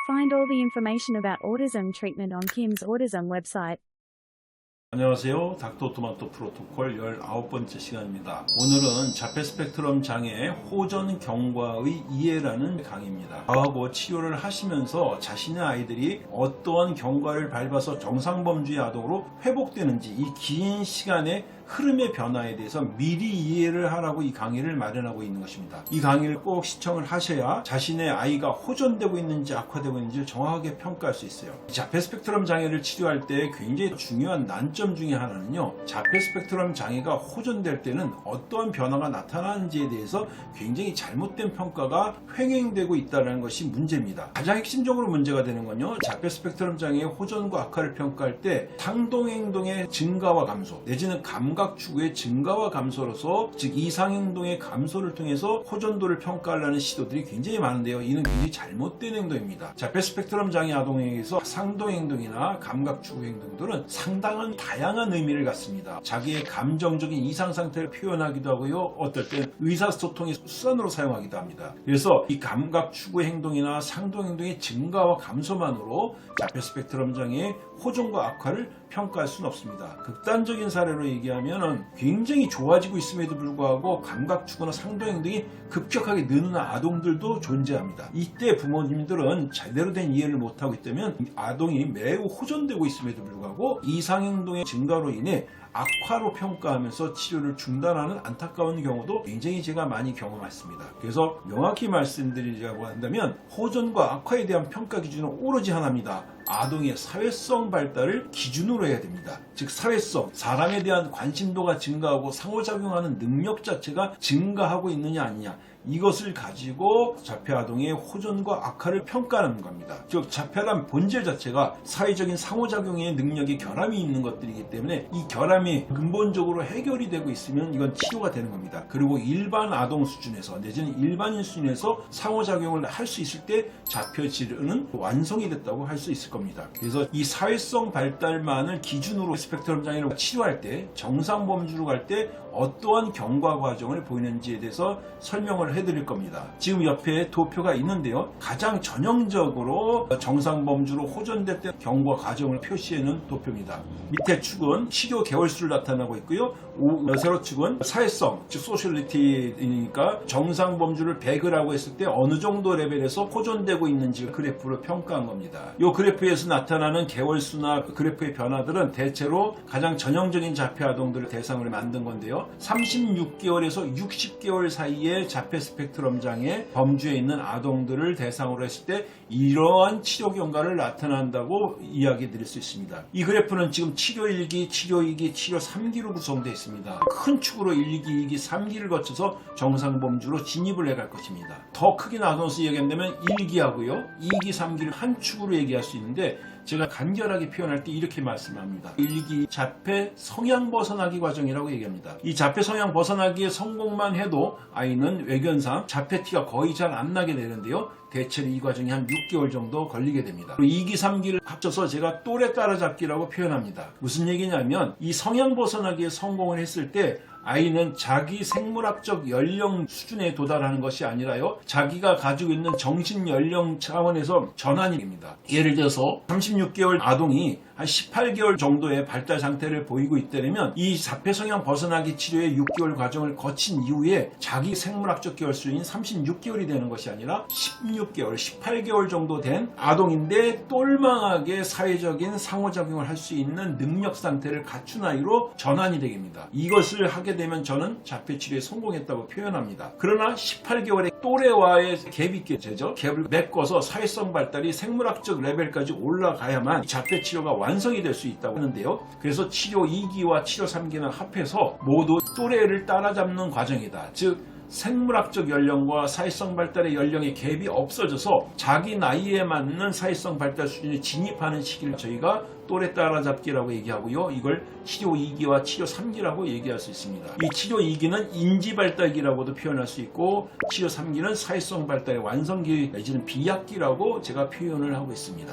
Find all the information about autism treatment on Kim's Autism website. 안녕하세요. 닥터토마토 프로토콜 19번째 시간입니다. 오늘은 자폐 스펙트럼 장애 호전 경과의 이해라는 강의입니다. 과하고 치료를 하시면서 자신의 아이들이 어떠한 경과를 밟아서 정상범주의 아동으로 회복되는지 이 긴 시간의 흐름의 변화에 대해서 미리 이해를 하라고 이 강의를 마련하고 있는 것입니다. 이 강의를 꼭 시청을 하셔야 자신의 아이가 호전되고 있는지 악화되고 있는지를 정확하게 평가할 수 있어요. 자폐 스펙트럼 장애를 치료할 때 굉장히 중요한 난점 중에 하나는요, 자폐 스펙트럼 장애가 호전될 때는 어떠한 변화가 나타나는지에 대해서 굉장히 잘못된 평가가 횡행되고 있다는 것이 문제입니다. 가장 핵심적으로 문제가 되는 건요, 자폐 스펙트럼 장애의 호전과 악화를 평가할 때 상동행동의 증가와 감소 내지는 감각 추구의 증가와 감소로서, 즉 이상행동의 감소를 통해서 호전도를 평가하려는 시도들이 굉장히 많은데요, 이는 굉장히 잘못된 행동입니다. 자폐 스펙트럼 장애 아동에게서 상동행동이나 감각 추구 행동들은 상당한 다양한 의미를 갖습니다. 자기의 감정적인 이상 상태를 표현하기도 하고요, 어떨 땐 의사소통의 수단으로 사용하기도 합니다. 그래서 이 감각 추구 행동이나 상동 행동의 증가와 감소만으로 자폐 스펙트럼 장애의 호전과 악화를 평가할 수는 없습니다. 극단적인 사례로 얘기하면 굉장히 좋아지고 있음에도 불구하고 감각 추구나 상동 행동이 급격하게 느는 아동들도 존재합니다. 이때 부모님들은 제대로 된 이해를 못하고 있다면 아동이 매우 호전되고 있음에도 불구하고 이상 행동의 증가로 인해 악화로 평가하면서 치료를 중단하는 안타까운 경우도 굉장히 제가 많이 경험했습니다. 그래서 명확히 말씀드리자고 한다면 호전과 악화에 대한 평가 기준은 오로지 하나입니다. 아동의 사회성 발달을 기준으로 해야 됩니다. 즉 사회성, 사람에 대한 관심도가 증가하고 상호작용하는 능력 자체가 증가하고 있느냐 아니냐, 이것을 가지고 자폐 아동의 호전과 악화를 평가하는 겁니다. 즉 자폐란 본질 자체가 사회적인 상호작용의 능력에 결함이 있는 것들이기 때문에 이 결함이 근본적으로 해결이 되고 있으면 이건 치료가 되는 겁니다. 그리고 일반 아동 수준에서 내지는 일반인 수준에서 상호작용을 할 수 있을 때 자폐 치료는 완성이 됐다고 할 수 있을 겁니다. 그래서 이 사회성 발달만을 기준으로 스펙트럼 장애를 치료할 때, 정상 범주로 갈 때 어떠한 경과 과정을 보이는지에 대해서 설명을 해드릴 겁니다. 지금 옆에 도표가 있는데요, 가장 전형적으로 정상 범주로 호전될 때 경과 과정을 표시해놓은 도표입니다. 밑에 축은 치료 개월수를 나타나고 있고요, 세로 축은 사회성, 즉 소셜리티니까 정상 범주를 100이라고 했을 때 어느 정도 레벨에서 호전되고 있는지 그래프로 평가한 겁니다. 이 그래프에서 나타나는 개월수나 그래프의 변화들은 대체로 가장 전형적인 자폐 아동들을 대상으로 만든 건데요, 36개월에서 60개월 사이에 자폐 스펙트럼 장애 범주에 있는 아동들을 대상으로 했을 때 이러한 치료 경과를 나타난다고 이야기 드릴 수 있습니다. 이 그래프는 지금 치료 1기, 치료 2기, 치료 3기로 구성되어 있습니다. 큰 축으로 1기, 2기, 3기를 거쳐서 정상 범주로 진입을 해갈 것입니다. 더 크게 나눠서 얘기한다면 1기하고요 2기, 3기를 한 축으로 얘기할 수 있는데, 제가 간결하게 표현할 때 이렇게 말씀합니다. 1기 자폐 성향 벗어나기 과정이라고 얘기합니다. 이 자폐 성향 벗어나기에 성공만 해도 아이는 외견상 자폐 티가 거의 잘 안 나게 되는데요, 대체로 이 과정이 한 6개월 정도 걸리게 됩니다. 2기, 3기를 합쳐서 제가 또래 따라잡기라고 표현합니다. 무슨 얘기냐면 이 성향 벗어나기에 성공을 했을 때 아이는 자기 생물학적 연령 수준에 도달하는 것이 아니라요, 자기가 가지고 있는 정신 연령 차원에서 전환이 됩니다. 예를 들어서 36개월 아동이 한 18개월 정도의 발달 상태를 보이고 있다면 이 자폐 성향 벗어나기 치료의 6개월 과정을 거친 이후에 자기 생물학적 개월수인 36개월이 되는 것이 아니라 16개월, 18개월 정도 된 아동인데 똘망하게 사회적인 상호작용을 할 수 있는 능력 상태를 갖춘 아이로 전환이 됩니다. 이것을 하게 되면 저는 자폐 치료에 성공했다고 표현합니다. 그러나 18개월의 또래와의 갭이 있게 되죠. 갭을 메꿔서 사회성 발달이 생물학적 레벨까지 올라가야만 자폐 치료가 완성이 될 수 있다고 하는데요, 그래서 치료 2기와 치료 3기는 합해서 모두 또래를 따라잡는 과정이다. 즉 생물학적 연령과 사회성 발달의 연령의 갭이 없어져서 자기 나이에 맞는 사회성 발달 수준에 진입하는 시기를 저희가 또래 따라잡기라고 얘기하고요, 이걸 치료 2기와 치료 3기라고 얘기할 수 있습니다. 이 치료 2기는 인지발달기라고도 표현할 수 있고, 치료 3기는 사회성 발달의 완성기 내지는 비약기라고 제가 표현을 하고 있습니다.